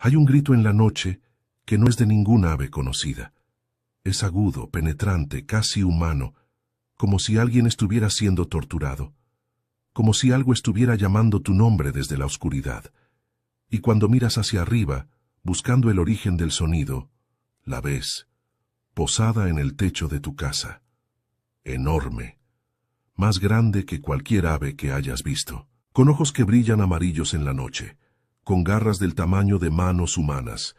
Hay un grito en la noche que no es de ninguna ave conocida. Es agudo, penetrante, casi humano, como si alguien estuviera siendo torturado, como si algo estuviera llamando tu nombre desde la oscuridad. Y cuando miras hacia arriba, buscando el origen del sonido, la ves, posada en el techo de tu casa, enorme, más grande que cualquier ave que hayas visto, con ojos que brillan amarillos en la noche, con garras del tamaño de manos humanas,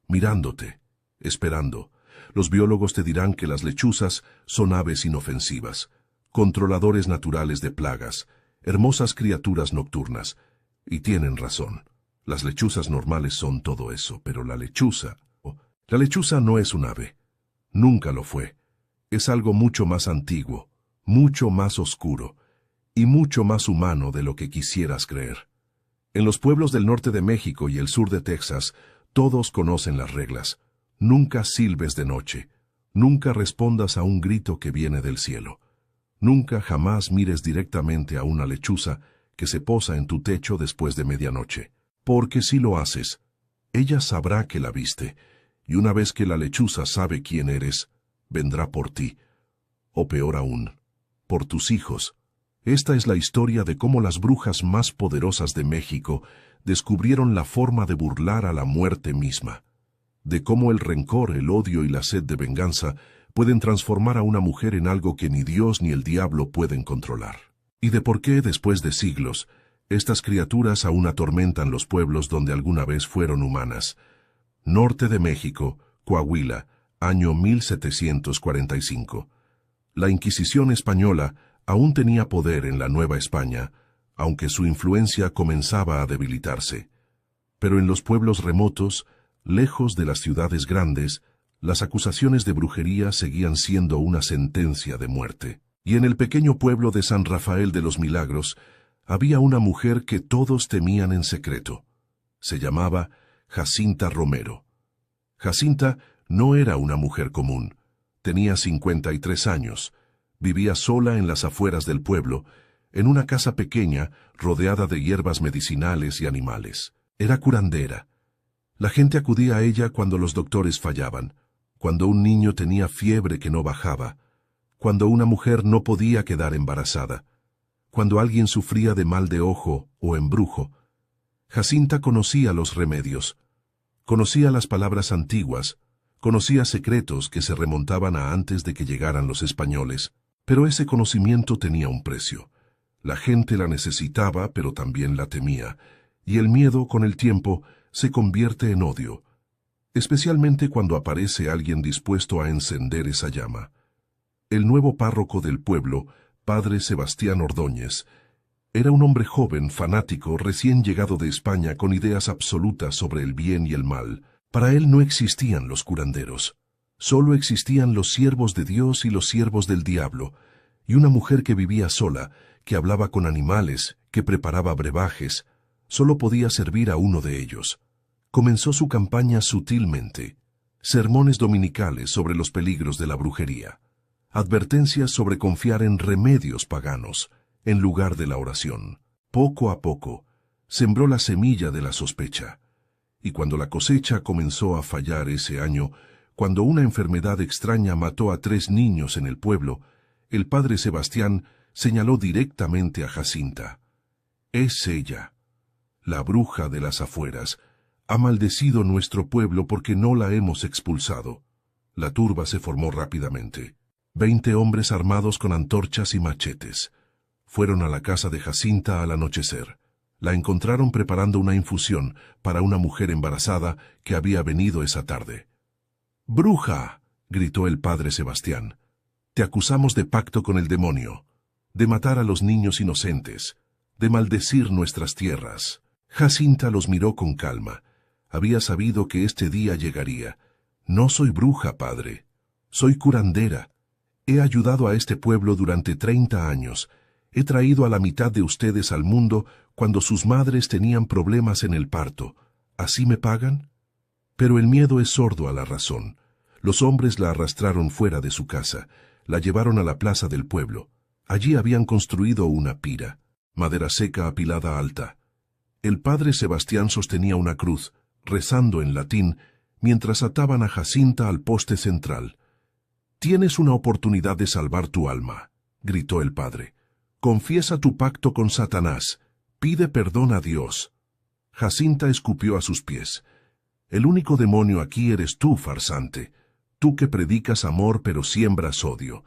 mirándote, esperando. Los biólogos te dirán que las lechuzas son aves inofensivas, controladores naturales de plagas, hermosas criaturas nocturnas, y tienen razón. Las lechuzas normales son todo eso, pero la lechuza no es un ave. Nunca lo fue. Es algo mucho más antiguo, mucho más oscuro, y mucho más humano de lo que quisieras creer. En los pueblos del norte de México y el sur de Texas, todos conocen las reglas. Nunca silbes de noche. Nunca respondas a un grito que viene del cielo. Nunca jamás mires directamente a una lechuza que se posa en tu techo después de medianoche. Porque si lo haces, ella sabrá que la viste, y una vez que la lechuza sabe quién eres, vendrá por ti. O peor aún, por tus hijos. Esta es la historia de cómo las brujas más poderosas de México descubrieron la forma de burlar a la muerte misma. De cómo el rencor, el odio y la sed de venganza pueden transformar a una mujer en algo que ni Dios ni el diablo pueden controlar. Y de por qué, después de siglos, estas criaturas aún atormentan los pueblos donde alguna vez fueron humanas. Norte de México, Coahuila, año 1745. La Inquisición española aún tenía poder en la Nueva España, aunque su influencia comenzaba a debilitarse. Pero en los pueblos remotos, lejos de las ciudades grandes, las acusaciones de brujería seguían siendo una sentencia de muerte. Y en el pequeño pueblo de San Rafael de los Milagros, había una mujer que todos temían en secreto. Se llamaba Jacinta Romero. Jacinta no era una mujer común. Tenía 53 años. Vivía sola en las afueras del pueblo, en una casa pequeña rodeada de hierbas medicinales y animales. Era curandera. La gente acudía a ella cuando los doctores fallaban, cuando un niño tenía fiebre que no bajaba, cuando una mujer no podía quedar embarazada, cuando alguien sufría de mal de ojo o embrujo. Jacinta conocía los remedios, conocía las palabras antiguas, conocía secretos que se remontaban a antes de que llegaran los españoles, pero ese conocimiento tenía un precio. La gente la necesitaba, pero también la temía, y el miedo, con el tiempo, se convierte en odio, especialmente cuando aparece alguien dispuesto a encender esa llama. El nuevo párroco del pueblo, padre Sebastián Ordóñez, era un hombre joven, fanático, recién llegado de España con ideas absolutas sobre el bien y el mal. Para él no existían los curanderos, solo existían los siervos de Dios y los siervos del diablo, y una mujer que vivía sola, que hablaba con animales, que preparaba brebajes, solo podía servir a uno de ellos. Comenzó su campaña sutilmente. Sermones dominicales sobre los peligros de la brujería. Advertencias sobre confiar en remedios paganos, en lugar de la oración. Poco a poco, sembró la semilla de la sospecha. Y cuando la cosecha comenzó a fallar ese año, cuando una enfermedad extraña mató a 3 niños en el pueblo, el padre Sebastián señaló directamente a Jacinta. Es ella, la bruja de las afueras. Ha maldecido nuestro pueblo porque no la hemos expulsado. La turba se formó rápidamente. 20 hombres armados con antorchas y machetes. Fueron a la casa de Jacinta al anochecer. La encontraron preparando una infusión para una mujer embarazada que había venido esa tarde. «¡Bruja!», gritó el padre Sebastián. «Te acusamos de pacto con el demonio, de matar a los niños inocentes, de maldecir nuestras tierras». Jacinta los miró con calma. Había sabido que este día llegaría. «No soy bruja, padre. Soy curandera. He ayudado a este pueblo durante 30 años. He traído a la mitad de ustedes al mundo cuando sus madres tenían problemas en el parto. ¿Así me pagan?». Pero el miedo es sordo a la razón. Los hombres la arrastraron fuera de su casa, la llevaron a la plaza del pueblo. Allí habían construido una pira, madera seca apilada alta. El padre Sebastián sostenía una cruz, rezando en latín, mientras ataban a Jacinta al poste central. «Tienes una oportunidad de salvar tu alma», gritó el padre. «Confiesa tu pacto con Satanás. Pide perdón a Dios». Jacinta escupió a sus pies. «El único demonio aquí eres tú, farsante. Tú que predicas amor pero siembras odio.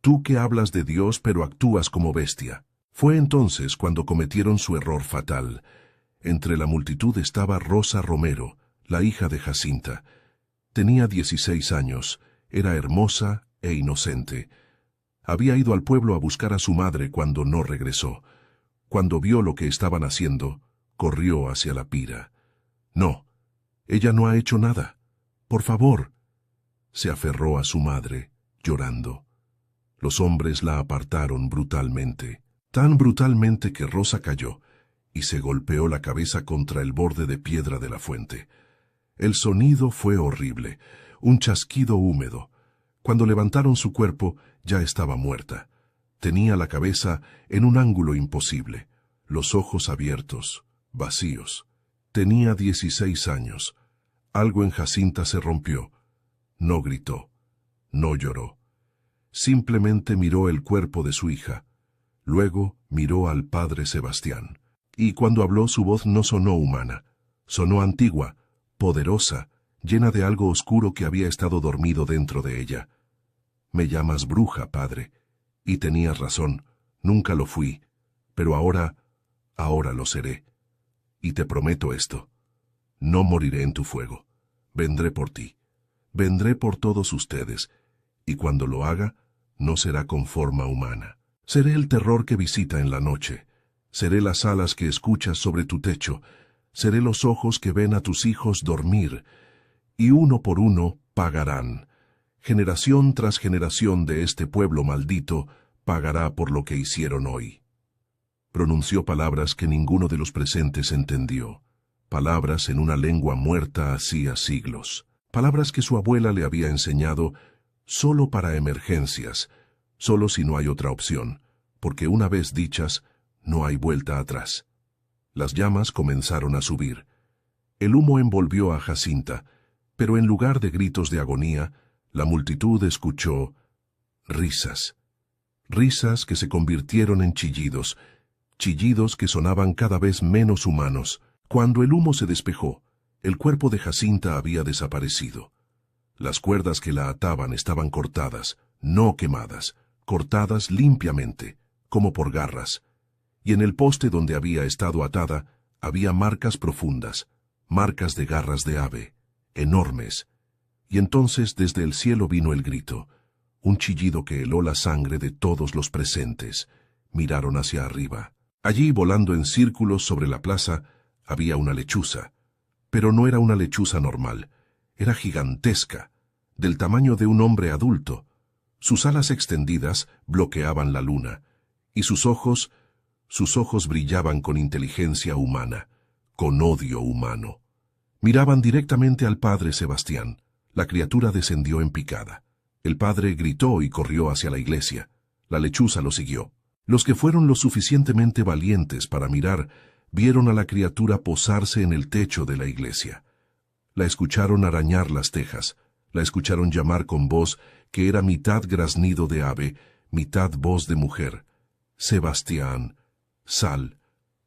Tú que hablas de Dios pero actúas como bestia». Fue entonces cuando cometieron su error fatal. Entre la multitud estaba Rosa Romero, la hija de Jacinta. Tenía 16 años, era hermosa e inocente. Había ido al pueblo a buscar a su madre cuando no regresó. Cuando vio lo que estaban haciendo, corrió hacia la pira. «No, ella no ha hecho nada. Por favor». Se aferró a su madre, llorando. Los hombres la apartaron brutalmente, tan brutalmente que Rosa cayó y se golpeó la cabeza contra el borde de piedra de la fuente. El sonido fue horrible, un chasquido húmedo. Cuando levantaron su cuerpo, ya estaba muerta. Tenía la cabeza en un ángulo imposible, los ojos abiertos, vacíos. Tenía 16 años. Algo en Jacinta se rompió. No gritó, no lloró. Simplemente miró el cuerpo de su hija. Luego miró al padre Sebastián. Y cuando habló su voz no sonó humana. Sonó antigua, poderosa, llena de algo oscuro que había estado dormido dentro de ella. «Me llamas bruja, padre. Y tenías razón, nunca lo fui. Pero ahora lo seré. Y te prometo esto. No moriré en tu fuego. Vendré por ti. Vendré por todos ustedes. Y cuando lo haga, no será con forma humana. Seré el terror que visita en la noche. Seré las alas que escuchas sobre tu techo. Seré los ojos que ven a tus hijos dormir. Y uno por uno pagarán. Generación tras generación de este pueblo maldito pagará por lo que hicieron hoy». Pronunció palabras que ninguno de los presentes entendió. Palabras en una lengua muerta hacía siglos. Palabras que su abuela le había enseñado solo para emergencias, solo si no hay otra opción, porque una vez dichas, no hay vuelta atrás. Las llamas comenzaron a subir. El humo envolvió a Jacinta, pero en lugar de gritos de agonía, la multitud escuchó risas. Risas que se convirtieron en chillidos, chillidos que sonaban cada vez menos humanos. Cuando el humo se despejó, el cuerpo de Jacinta había desaparecido. Las cuerdas que la ataban estaban cortadas, no quemadas, cortadas limpiamente, como por garras. Y en el poste donde había estado atada, había marcas profundas, marcas de garras de ave, enormes. Y entonces desde el cielo vino el grito, un chillido que heló la sangre de todos los presentes. Miraron hacia arriba. Allí, volando en círculos sobre la plaza, había una lechuza. Pero no era una lechuza normal, era gigantesca, del tamaño de un hombre adulto. Sus alas extendidas bloqueaban la luna, y sus ojos brillaban con inteligencia humana, con odio humano. Miraban directamente al padre Sebastián. La criatura descendió en picada. El padre gritó y corrió hacia la iglesia. La lechuza lo siguió. Los que fueron lo suficientemente valientes para mirar, vieron a la criatura posarse en el techo de la iglesia. La escucharon arañar las tejas, la escucharon llamar con voz que era mitad graznido de ave, mitad voz de mujer. «Sebastián, sal,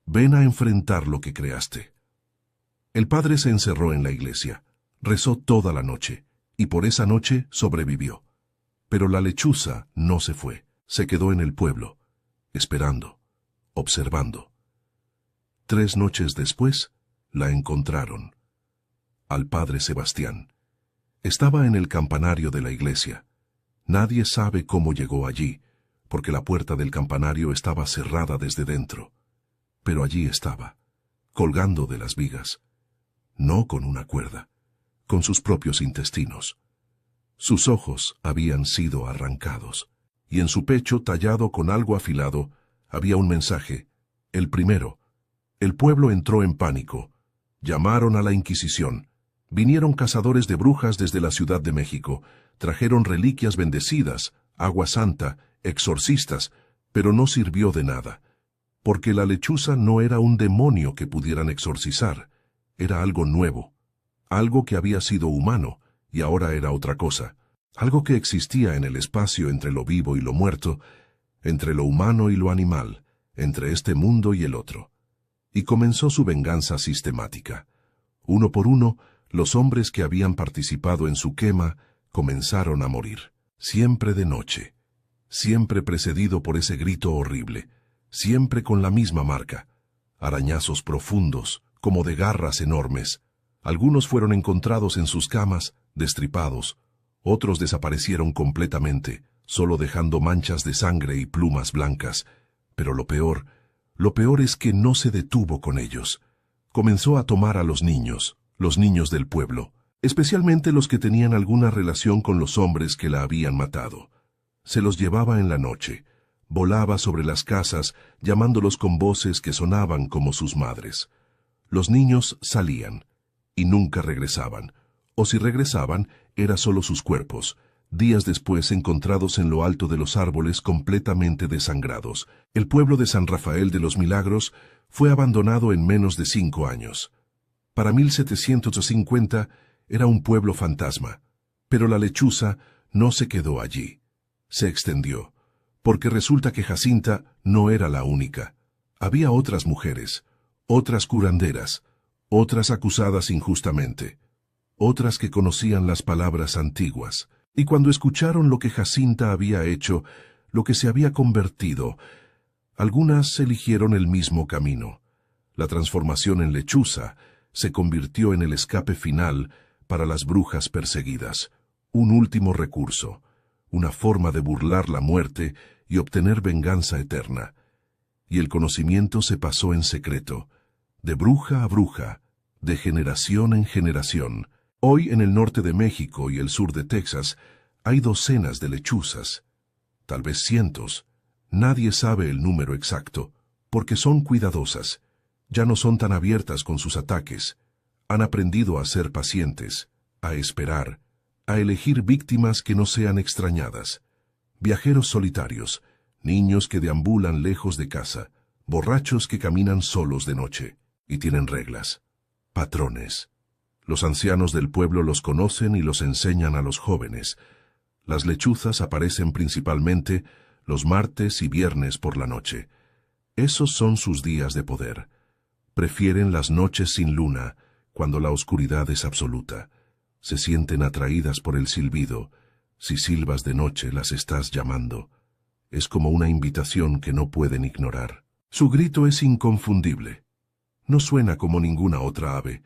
ven a enfrentar lo que creaste». El padre se encerró en la iglesia, rezó toda la noche, y por esa noche sobrevivió. Pero la lechuza no se fue, se quedó en el pueblo, esperando, observando. 3 noches después, la encontraron. Al padre Sebastián. Estaba en el campanario de la iglesia. Nadie sabe cómo llegó allí, porque la puerta del campanario estaba cerrada desde dentro. Pero allí estaba, colgando de las vigas. No con una cuerda, con sus propios intestinos. Sus ojos habían sido arrancados, y en su pecho, tallado con algo afilado, había un mensaje, el primero. El pueblo entró en pánico. Llamaron a la Inquisición. Vinieron cazadores de brujas desde la Ciudad de México. Trajeron reliquias bendecidas, agua santa, exorcistas, pero no sirvió de nada. Porque la lechuza no era un demonio que pudieran exorcizar. Era algo nuevo, algo que había sido humano y ahora era otra cosa, algo que existía en el espacio entre lo vivo y lo muerto, entre lo humano y lo animal, entre este mundo y el otro. Y comenzó su venganza sistemática. Uno por uno, los hombres que habían participado en su quema comenzaron a morir, siempre de noche, siempre precedido por ese grito horrible, siempre con la misma marca, arañazos profundos, como de garras enormes. Algunos fueron encontrados en sus camas, destripados, otros desaparecieron completamente, solo dejando manchas de sangre y plumas blancas. Pero lo peor es que no se detuvo con ellos. Comenzó a tomar a los niños del pueblo, especialmente los que tenían alguna relación con los hombres que la habían matado. Se los llevaba en la noche, volaba sobre las casas, llamándolos con voces que sonaban como sus madres. Los niños salían, y nunca regresaban, o si regresaban, era solo sus cuerpos, días después encontrados en lo alto de los árboles completamente desangrados. El pueblo de San Rafael de los Milagros fue abandonado en menos de 5 años. Para 1750 era un pueblo fantasma, pero la lechuza no se quedó allí. Se extendió, porque resulta que Jacinta no era la única. Había otras mujeres, otras curanderas, otras acusadas injustamente, otras que conocían las palabras antiguas, y cuando escucharon lo que Jacinta había hecho, lo que se había convertido, algunas eligieron el mismo camino. La transformación en lechuza se convirtió en el escape final para las brujas perseguidas, un último recurso, una forma de burlar la muerte y obtener venganza eterna. Y el conocimiento se pasó en secreto, de bruja a bruja, de generación en generación. Hoy en el norte de México y el sur de Texas hay docenas de lechuzas, tal vez cientos. Nadie sabe el número exacto, porque son cuidadosas. Ya no son tan abiertas con sus ataques. Han aprendido a ser pacientes, a esperar, a elegir víctimas que no sean extrañadas. Viajeros solitarios, niños que deambulan lejos de casa, borrachos que caminan solos de noche, y tienen reglas, patrones. Los ancianos del pueblo los conocen y los enseñan a los jóvenes. Las lechuzas aparecen principalmente los martes y viernes por la noche. Esos son sus días de poder. Prefieren las noches sin luna, cuando la oscuridad es absoluta. Se sienten atraídas por el silbido. Si silbas de noche, las estás llamando. Es como una invitación que no pueden ignorar. Su grito es inconfundible. No suena como ninguna otra ave.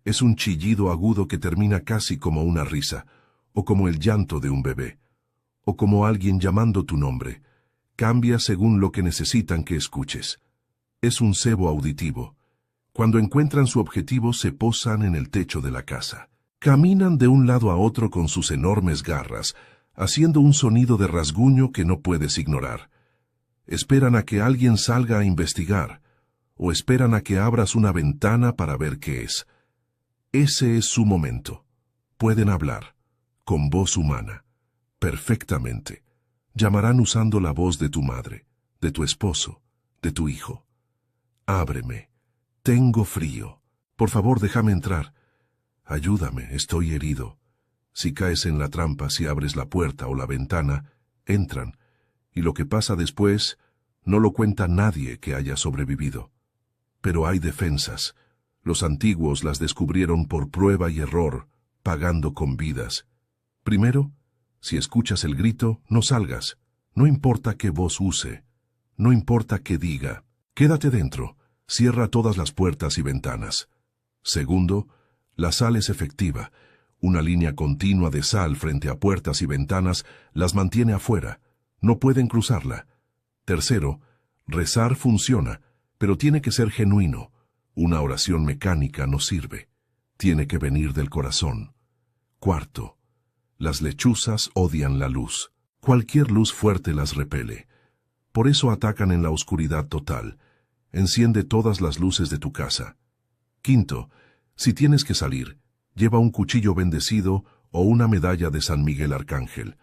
Es un chillido agudo que termina casi como una risa, o como el llanto de un bebé, o como alguien llamando tu nombre. Cambia según lo que necesitan que escuches. Es un cebo auditivo. Cuando encuentran su objetivo, se posan en el techo de la casa. Caminan de un lado a otro con sus enormes garras, haciendo un sonido de rasguño que no puedes ignorar. Esperan a que alguien salga a investigar, o esperan a que abras una ventana para ver qué es. Ese es su momento. Pueden hablar, con voz humana, perfectamente. Llamarán usando la voz de tu madre, de tu esposo, de tu hijo. Ábreme. Tengo frío. Por favor, déjame entrar. Ayúdame, estoy herido. Si caes en la trampa, si abres la puerta o la ventana, entran, y lo que pasa después no lo cuenta nadie que haya sobrevivido. Pero hay defensas. Los antiguos las descubrieron por prueba y error, pagando con vidas. Primero, si escuchas el grito, no salgas. No importa qué voz use, no importa qué diga. Quédate dentro, cierra todas las puertas y ventanas. Segundo, la sal es efectiva. Una línea continua de sal frente a puertas y ventanas las mantiene afuera. No pueden cruzarla. Tercero, rezar funciona, pero tiene que ser genuino. Una oración mecánica no sirve. Tiene que venir del corazón. Cuarto, las lechuzas odian la luz. Cualquier luz fuerte las repele. Por eso atacan en la oscuridad total. Enciende todas las luces de tu casa. Quinto, si tienes que salir, lleva un cuchillo bendecido o una medalla de San Miguel Arcángel.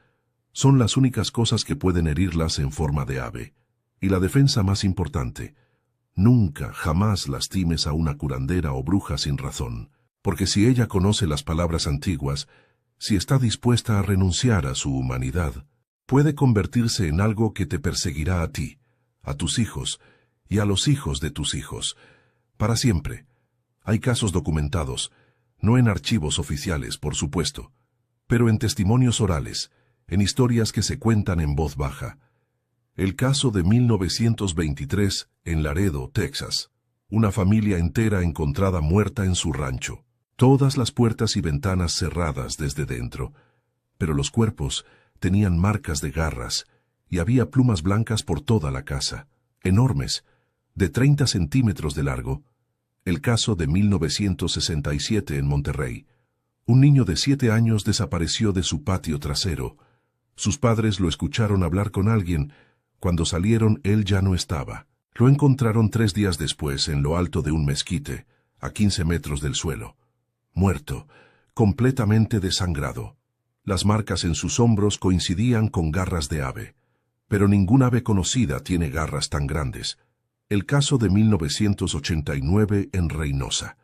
Son las únicas cosas que pueden herirlas en forma de ave. Y la defensa más importante, nunca, jamás lastimes a una curandera o bruja sin razón. Porque si ella conoce las palabras antiguas, si está dispuesta a renunciar a su humanidad, puede convertirse en algo que te perseguirá a ti, a tus hijos y a los hijos de tus hijos, para siempre. Hay casos documentados, no en archivos oficiales, por supuesto, pero en testimonios orales, en historias que se cuentan en voz baja. El caso de 1923 en Laredo, Texas. Una familia entera encontrada muerta en su rancho. Todas las puertas y ventanas cerradas desde dentro, pero los cuerpos tenían marcas de garras y había plumas blancas por toda la casa, enormes, de 30 centímetros de largo. El caso de 1967 en Monterrey. Un niño de 7 años desapareció de su patio trasero. Sus padres lo escucharon hablar con alguien. Cuando salieron, él ya no estaba. Lo encontraron 3 días después en lo alto de un mezquite, a 15 metros del suelo. Muerto, completamente desangrado. Las marcas en sus hombros coincidían con garras de ave, pero ninguna ave conocida tiene garras tan grandes. El caso de 1989 en Reynosa.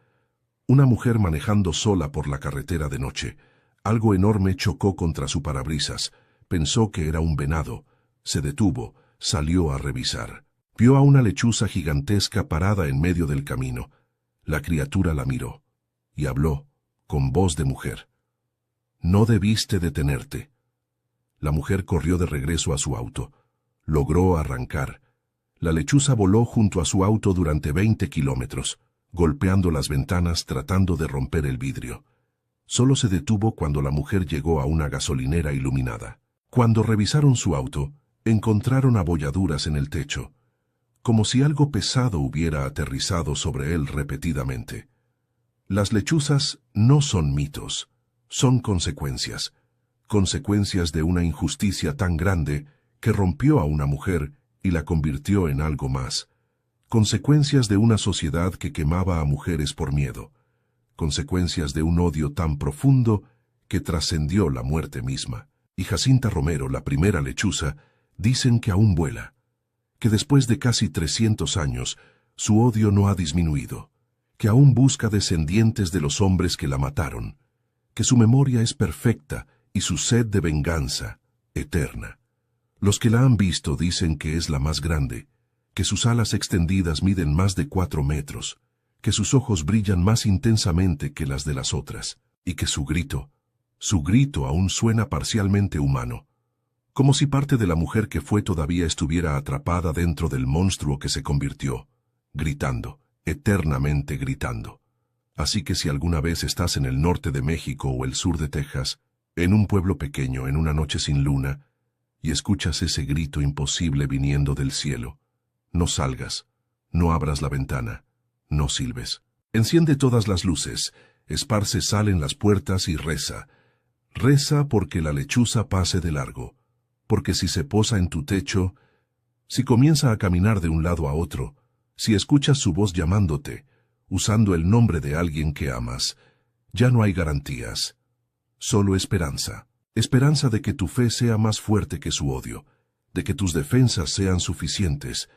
Una mujer manejando sola por la carretera de noche. Algo enorme chocó contra su parabrisas. Pensó que era un venado. Se detuvo, salió a revisar. Vio a una lechuza gigantesca parada en medio del camino. La criatura la miró y habló, con voz de mujer. «No debiste detenerte». La mujer corrió de regreso a su auto. Logró arrancar. La lechuza voló junto a su auto durante 20 kilómetros, golpeando las ventanas tratando de romper el vidrio. Solo se detuvo cuando la mujer llegó a una gasolinera iluminada. Cuando revisaron su auto, encontraron abolladuras en el techo, como si algo pesado hubiera aterrizado sobre él repetidamente. Las lechuzas no son mitos, son consecuencias. Consecuencias de una injusticia tan grande que rompió a una mujer y la convirtió en algo más. Consecuencias de una sociedad que quemaba a mujeres por miedo. Consecuencias de un odio tan profundo que trascendió la muerte misma. Y Jacinta Romero, la primera lechuza, dicen que aún vuela, que después de casi 300 años, su odio no ha disminuido, que aún busca descendientes de los hombres que la mataron, que su memoria es perfecta y su sed de venganza, eterna. Los que la han visto dicen que es la más grande, que sus alas extendidas miden más de 4 metros, que sus ojos brillan más intensamente que las de las otras, y que su grito aún suena parcialmente humano, como si parte de la mujer que fue todavía estuviera atrapada dentro del monstruo que se convirtió, gritando, eternamente gritando. Así que si alguna vez estás en el norte de México o el sur de Texas, en un pueblo pequeño en una noche sin luna, y escuchas ese grito imposible viniendo del cielo, no salgas, no abras la ventana, no silbes. Enciende todas las luces, esparce sal en las puertas y reza. Reza porque la lechuza pase de largo, porque si se posa en tu techo, si comienza a caminar de un lado a otro, si escuchas su voz llamándote, usando el nombre de alguien que amas, ya no hay garantías, solo esperanza. Esperanza de que tu fe sea más fuerte que su odio, de que tus defensas sean suficientes,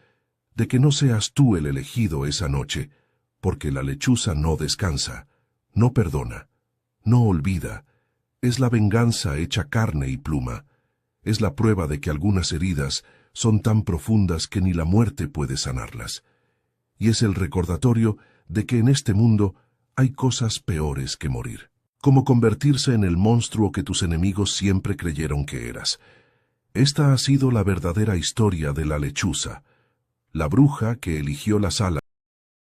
de que no seas tú el elegido esa noche, porque la lechuza no descansa, no perdona, no olvida. Es la venganza hecha carne y pluma. Es la prueba de que algunas heridas son tan profundas que ni la muerte puede sanarlas. Y es el recordatorio de que en este mundo hay cosas peores que morir, como convertirse en el monstruo que tus enemigos siempre creyeron que eras. Esta ha sido la verdadera historia de la lechuza, la bruja que eligió las alas